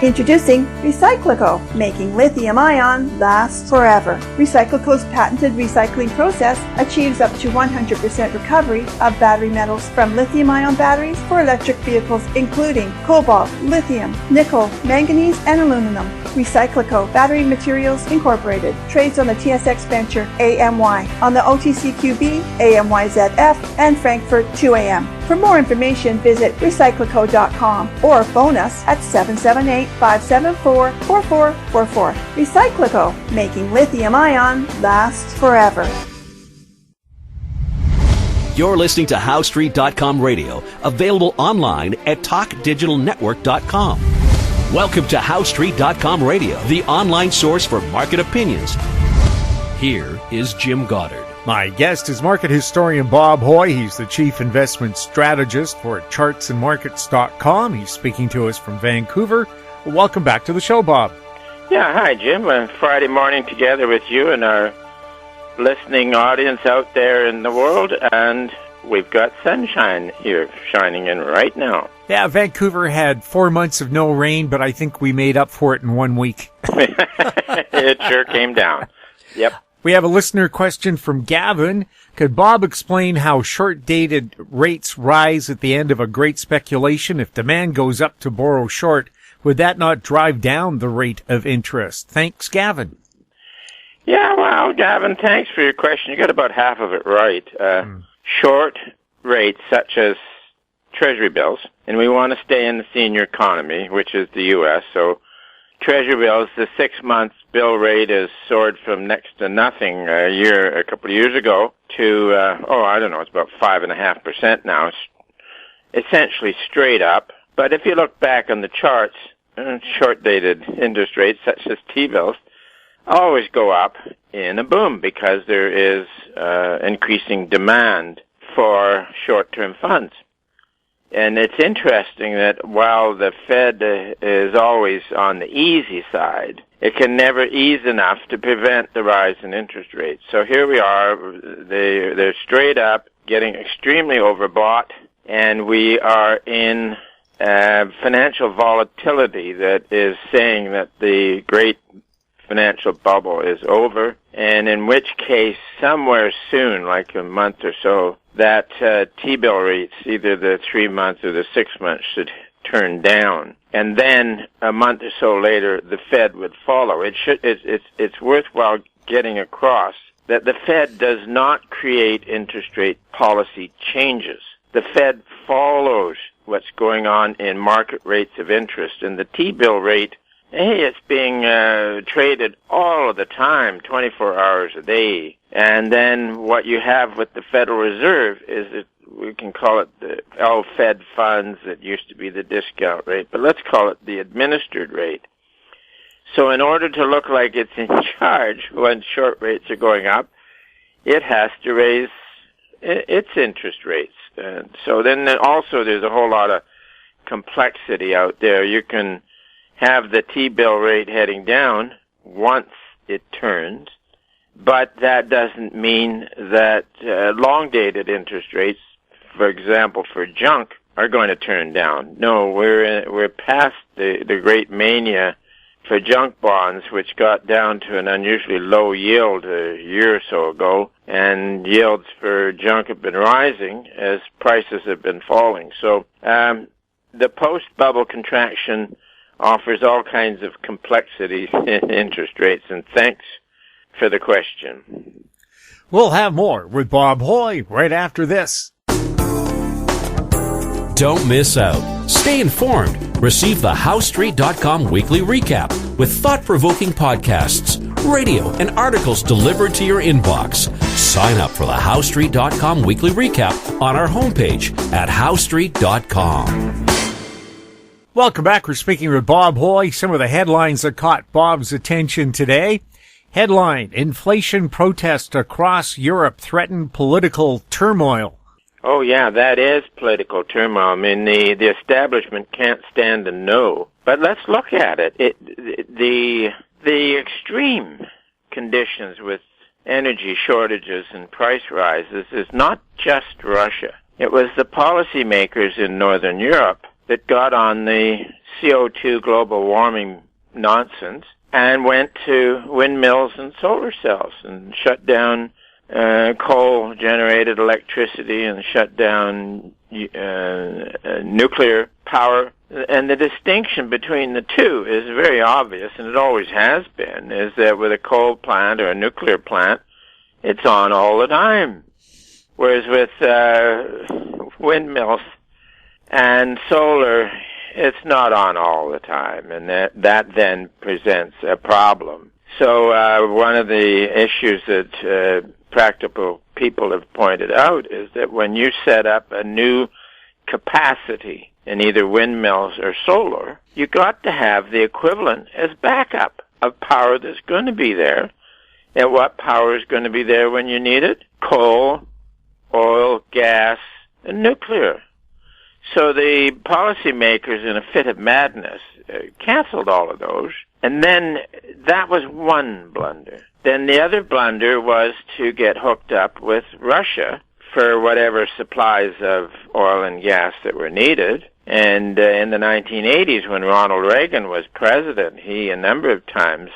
Introducing Recyclico, making lithium-ion last forever. Recyclico's patented recycling process achieves up to 100% recovery of battery metals from lithium-ion batteries for electric vehicles, including cobalt, lithium, nickel, manganese, and aluminum. Recyclico Battery Materials Incorporated trades on the TSX Venture AMY, on the OTCQB AMYZF, and Frankfurt 2AM. For more information, visit recyclico.com or phone us at 778-574-4444. Recyclico, making lithium-ion last forever. You're listening to HowStreet.com radio, available online at TalkDigitalNetwork.com. Welcome to HowStreet.com radio, the online source for market opinions. Here is Jim Goddard. My guest is market historian Bob Hoye. He's the chief investment strategist for chartsandmarkets.com. He's speaking to us from Vancouver. Welcome back to the show, Bob. Yeah, hi, Jim. Friday morning together with you and our listening audience out there in the world, and we've got sunshine here shining in right now. Yeah, Vancouver had 4 months of no rain, but I think we made up for it in 1 week. It sure came down. Yep. We have a listener question from Gavin. Could Bob explain how short-dated rates rise at the end of a great speculation? If demand goes up to borrow short, would that not drive down the rate of interest? Thanks, Gavin. Yeah, well, Gavin, thanks for your question. You got about half of it right. Short rates such as Treasury bills, and we want to stay in the senior economy, which is the U.S., so Treasury bills, the 6-month bill rate has soared from next to nothing a couple of years ago to, it's about 5.5% now. It's essentially straight up. But if you look back on the charts, short-dated interest rates such as T-bills always go up in a boom because there is increasing demand for short-term funds. And it's interesting that while the Fed is always on the easy side, it can never ease enough to prevent the rise in interest rates. So here we are, they're straight up, getting extremely overbought, and we are in financial volatility that is saying that the great financial bubble is over, and in which case somewhere soon, like a month or so, that T-bill rates, either the 3 months or the 6 months, should turn down. And then a month or so later, the Fed would follow. It's worthwhile getting across that the Fed does not create interest rate policy changes. The Fed follows what's going on in market rates of interest, and the T-bill rate, it's being traded all of the time, 24 hours a day. And then what you have with the Federal Reserve is that we can call it the Fed funds. That used to be the discount rate, but let's call it the administered rate. So in order to look like it's in charge when short rates are going up, it has to raise its interest rates. And so then also there's a whole lot of complexity out there. You can have the T-bill rate heading down once it turns, but that doesn't mean that long-dated interest rates, for example, for junk, are going to turn down. No, we're past the great mania for junk bonds, which got down to an unusually low yield a year or so ago, and yields for junk have been rising as prices have been falling. So the post-bubble contraction offers all kinds of complexities in interest rates, and thanks for the question. We'll have more with Bob Hoye right after this. Don't miss out. Stay informed. Receive the HowStreet.com weekly recap with thought-provoking podcasts, radio, and articles delivered to your inbox. Sign up for the HowStreet.com weekly recap on our homepage at HowStreet.com. Welcome back. We're speaking with Bob Hoye. Some of the headlines that caught Bob's attention today. Headline: Inflation protests across Europe threaten political turmoil. Oh, yeah, that is political turmoil. I mean, the establishment can't stand a no. But let's look at it. The extreme conditions with energy shortages and price rises is not just Russia. It was the policymakers in Northern Europe that got on the CO2 global warming nonsense and went to windmills and solar cells and shut down coal-generated electricity and shut down nuclear power. And the distinction between the two is very obvious, and it always has been, is that with a coal plant or a nuclear plant, it's on all the time. Whereas with windmills and solar, it's not on all the time, and that then presents a problem. So one of the issues that practical people have pointed out is that when you set up a new capacity in either windmills or solar, you got to have the equivalent as backup of power that's going to be there. And what power is going to be there when you need it? Coal, oil, gas, and nuclear. So the policymakers, in a fit of madness, canceled all of those. And then that was one blunder. Then the other blunder was to get hooked up with Russia for whatever supplies of oil and gas that were needed. And in the 1980s, when Ronald Reagan was president, he a number of times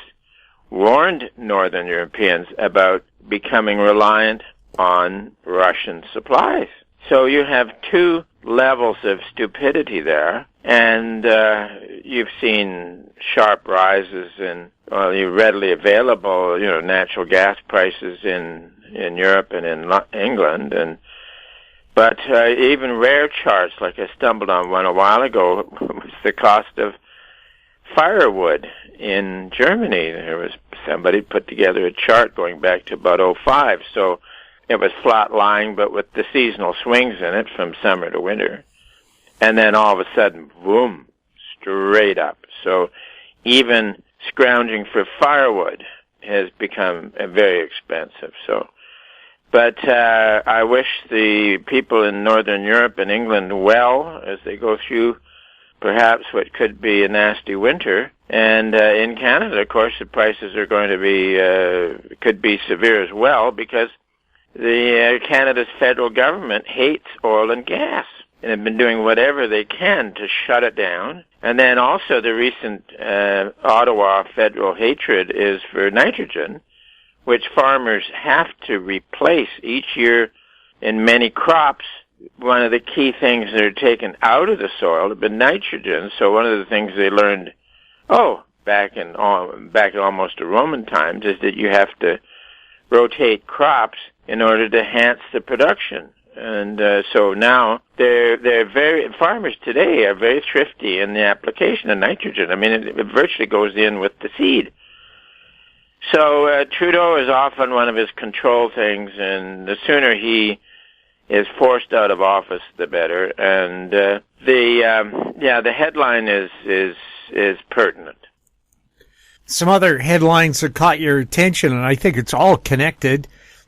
warned Northern Europeans about becoming reliant on Russian supplies. So you have two levels of stupidity there, and you've seen sharp rises in readily available, natural gas prices in Europe and in England, but even rare charts, like I stumbled on one a while ago, was the cost of firewood in Germany. There was somebody put together a chart going back to about '05, so it was flat lying, but with the seasonal swings in it from summer to winter. And then all of a sudden, boom, straight up. So even scrounging for firewood has become very expensive. But I wish the people in Northern Europe and England well as they go through perhaps what could be a nasty winter. And in Canada, of course, the prices are going to be could be severe as well, because Canada's federal government hates oil and gas and have been doing whatever they can to shut it down. And then also the recent Ottawa federal hatred is for nitrogen, which farmers have to replace each year in many crops. One of the key things that are taken out of the soil have been nitrogen. So one of the things they learned, back in almost the Roman times, is that you have to rotate crops in order to enhance the production. And so now farmers today are very thrifty in the application of nitrogen. I mean, it virtually goes in with the seed. So Trudeau is off on one of his control things, and the sooner he is forced out of office, the better. And the headline is pertinent. Some other headlines that caught your attention, and I think it's all connected.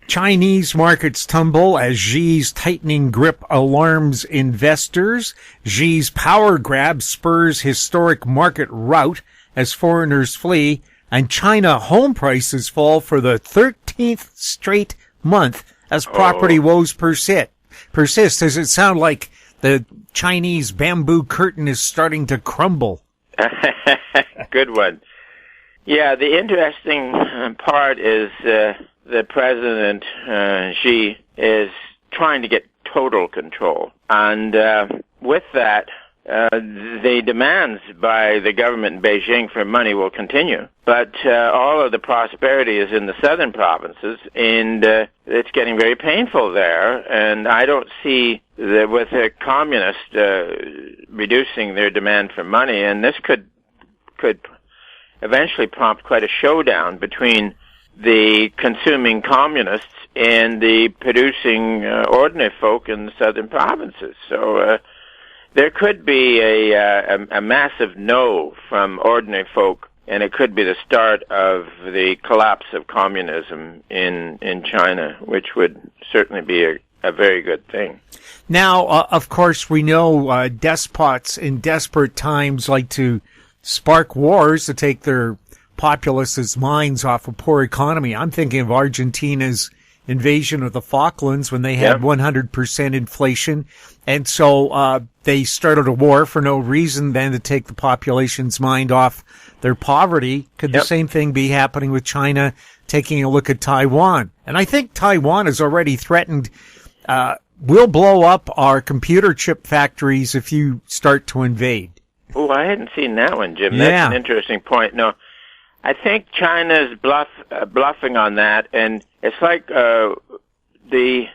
Chinese markets tumble as Xi's tightening grip alarms investors. Xi's power grab spurs historic market rout as foreigners flee. And China home prices fall for the 13th straight month as property woes persist. Does it sound like the Chinese bamboo curtain is starting to crumble? Good one. Yeah, the interesting part is the President, Xi, is trying to get total control. And with that, the demands by the government in Beijing for money will continue. But all of the prosperity is in the southern provinces, and it's getting very painful there. And I don't see that with a communist reducing their demand for money, and this could eventually prompt quite a showdown between the consuming communists and the producing ordinary folk in the southern provinces. So there could be a massive no from ordinary folk, and it could be the start of the collapse of communism in China, which would certainly be a very good thing. Now, of course, we know despots in desperate times like to spark wars to take their populace's minds off a poor economy. I'm thinking of Argentina's invasion of the Falklands when they had 100% inflation. And so they started a war for no reason than to take the population's mind off their poverty. Could the same thing be happening with China taking a look at Taiwan? And I think Taiwan has already threatened, we'll blow up our computer chip factories if you start to invade. Oh, I hadn't seen that one, Jim. That's an interesting point. No, I think China's bluffing on that, and it's like the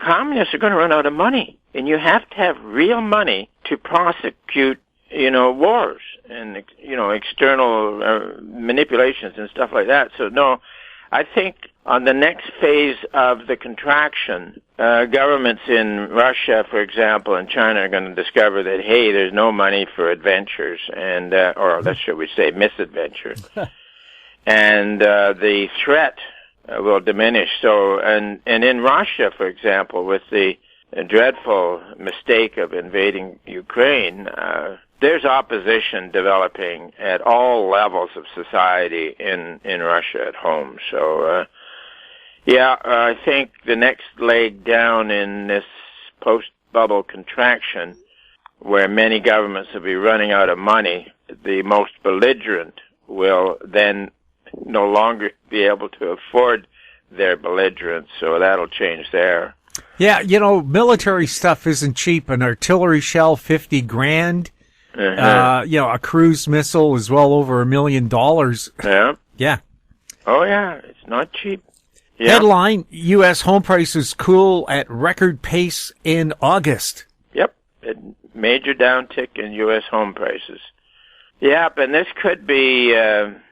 communists are going to run out of money, and you have to have real money to prosecute, wars and external manipulations and stuff like that. So no, I think on the next phase of the contraction, governments in Russia, for example, and China are going to discover that, hey, there's no money for adventures, and or should we say misadventures, and the threat will diminish. So, and in Russia, for example, with the dreadful mistake of invading Ukraine, there's opposition developing at all levels of society in Russia at home. So, I think the next leg down in this post-bubble contraction, where many governments will be running out of money, the most belligerent will then no longer be able to afford their belligerence, so that'll change there. Yeah, military stuff isn't cheap. An artillery shell, $50,000. A cruise missile is well over $1 million. Yeah. Yeah. Oh, yeah. It's not cheap. Yeah. Headline, U.S. home prices cool at record pace in August. Yep. A major downtick in U.S. home prices. Yep, and this could be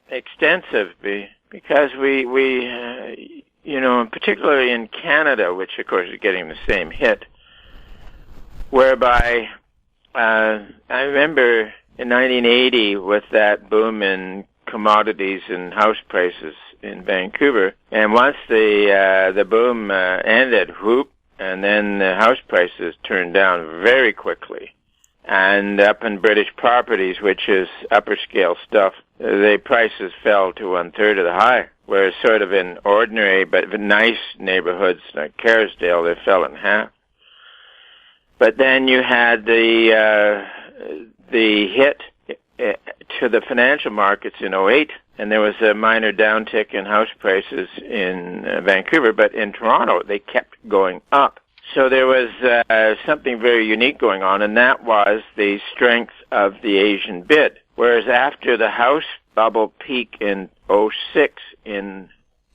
extensive because we particularly in Canada, which of course is getting the same hit, whereby I remember in 1980 with that boom in commodities and house prices in Vancouver, and once the boom ended, and then the house prices turned down very quickly. And up in British properties, which is upper scale stuff, the prices fell to 1/3 of the high. Whereas sort of in ordinary but nice neighborhoods like Kerrisdale, they fell in half. But then you had the hit to the financial markets in '08, and there was a minor downtick in house prices in Vancouver, but in Toronto they kept going up. So there was something very unique going on, and that was the strength of the Asian bid. Whereas after the house bubble peak in '06 in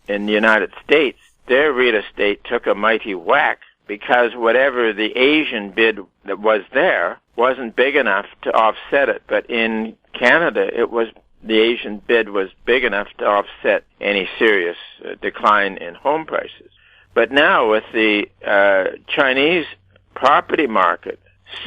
the United States, their real estate took a mighty whack because whatever the Asian bid that was there wasn't big enough to offset it. But in Canada, the Asian bid was big enough to offset any serious decline in home prices. But now with the Chinese property market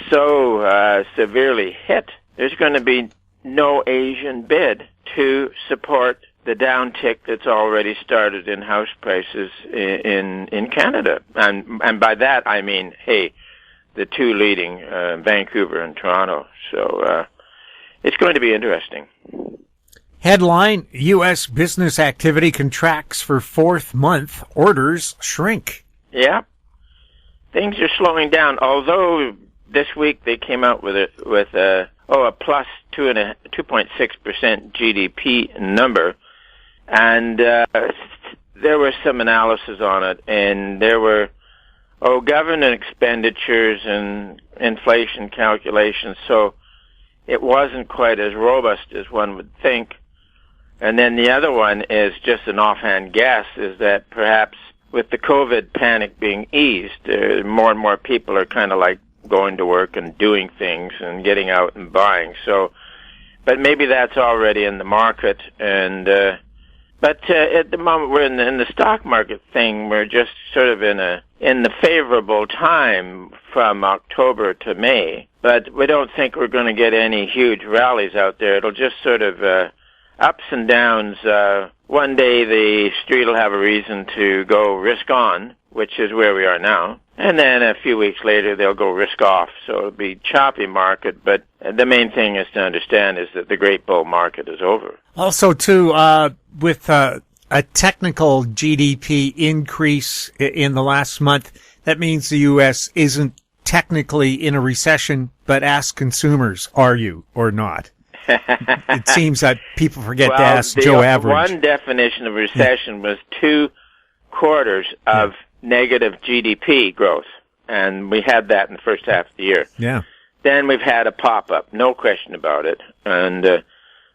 so severely hit, there's going to be no Asian bid to support the downtick that's already started in house prices in Canada. And by that I mean, the two leading, Vancouver and Toronto. So it's going to be interesting. Headline, U.S. business activity contracts for fourth month, orders shrink. Yeah. Things are slowing down, although this week they came out with a plus 2.6% GDP number, and there was some analysis on it, and there were government expenditures and inflation calculations, so it wasn't quite as robust as one would think. And then the other one is just an offhand guess, is that perhaps with the COVID panic being eased, more and more people are kind of like going to work and doing things and getting out and buying. So, but maybe that's already in the market. And but at the moment we're in the stock market thing, we're just sort of in the favorable time from October to May. But we don't think we're going to get any huge rallies out there. It'll just sort of ups and downs. One day the street will have a reason to go risk on, which is where we are now. And then a few weeks later they'll go risk off. So it'll be choppy market, but the main thing is to understand is that the great bull market is over. Also, too, with a technical GDP increase in the last month, that means the U.S. isn't technically in a recession, but ask consumers, are you or not? It seems that people forget to ask Joe Average. One definition of recession was 2 quarters of negative GDP growth, and we had that in the first half of the year. Yeah. Then we've had a pop-up, no question about it, and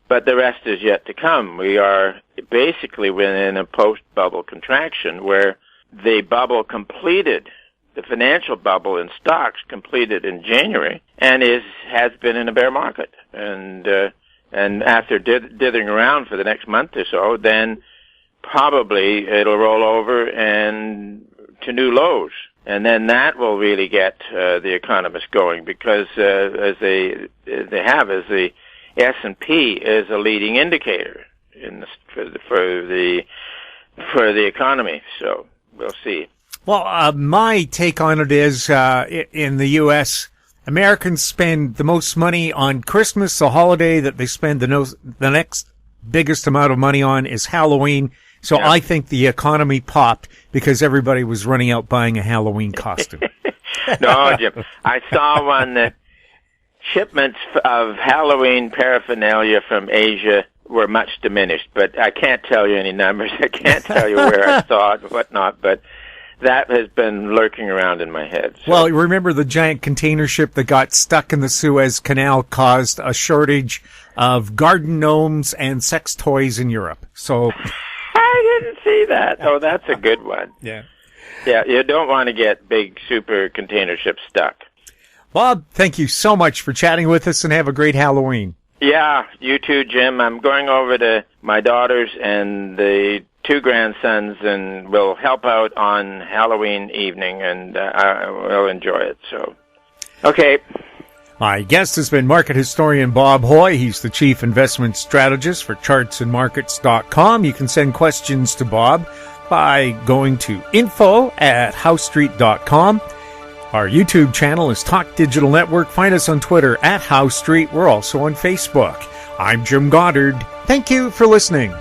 but the rest is yet to come. We are basically within a post-bubble contraction where the bubble completed, the financial bubble in stocks completed in January, and has been in a bear market. And after dithering around for the next month or so, then probably it'll roll over and to new lows. And then that will really get the economists going, because as the S&P is a leading indicator for the economy. So we'll see. Well, my take on it is, in the U.S., Americans spend the most money on Christmas, the holiday that they spend the next biggest amount of money on is Halloween. So I think the economy popped because everybody was running out buying a Halloween costume. No, Jim. I saw one that shipments of Halloween paraphernalia from Asia were much diminished, but I can't tell you any numbers. I can't tell you where I saw it and whatnot, but that has been lurking around in my head. So. Well, you remember the giant container ship that got stuck in the Suez Canal caused a shortage of garden gnomes and sex toys in Europe. So I didn't see that. Oh, that's a good one. Yeah. Yeah, you don't want to get big super container ships stuck. Bob, thank you so much for chatting with us, and have a great Halloween. Yeah, you too, Jim. I'm going over to my daughters and the 2 grandsons, and we'll help out on Halloween evening, and I will enjoy it. So, okay. My guest has been market historian Bob Hoye. He's the chief investment strategist for chartsandmarkets.com. You can send questions to Bob by going to info@housestreet.com. Our YouTube channel is Talk Digital Network. Find us on Twitter @HowStreet. We're also on Facebook. I'm Jim Goddard. Thank you for listening.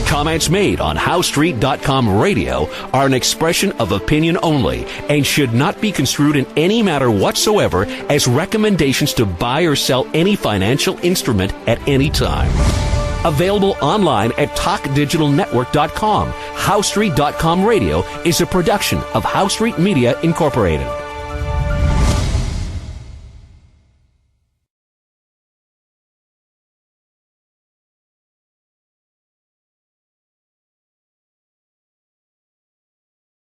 Comments made on HowStreet.com radio are an expression of opinion only and should not be construed in any matter whatsoever as recommendations to buy or sell any financial instrument at any time. Available online at TalkDigitalNetwork.com. HowStreet.com radio is a production of HowStreet Media Incorporated.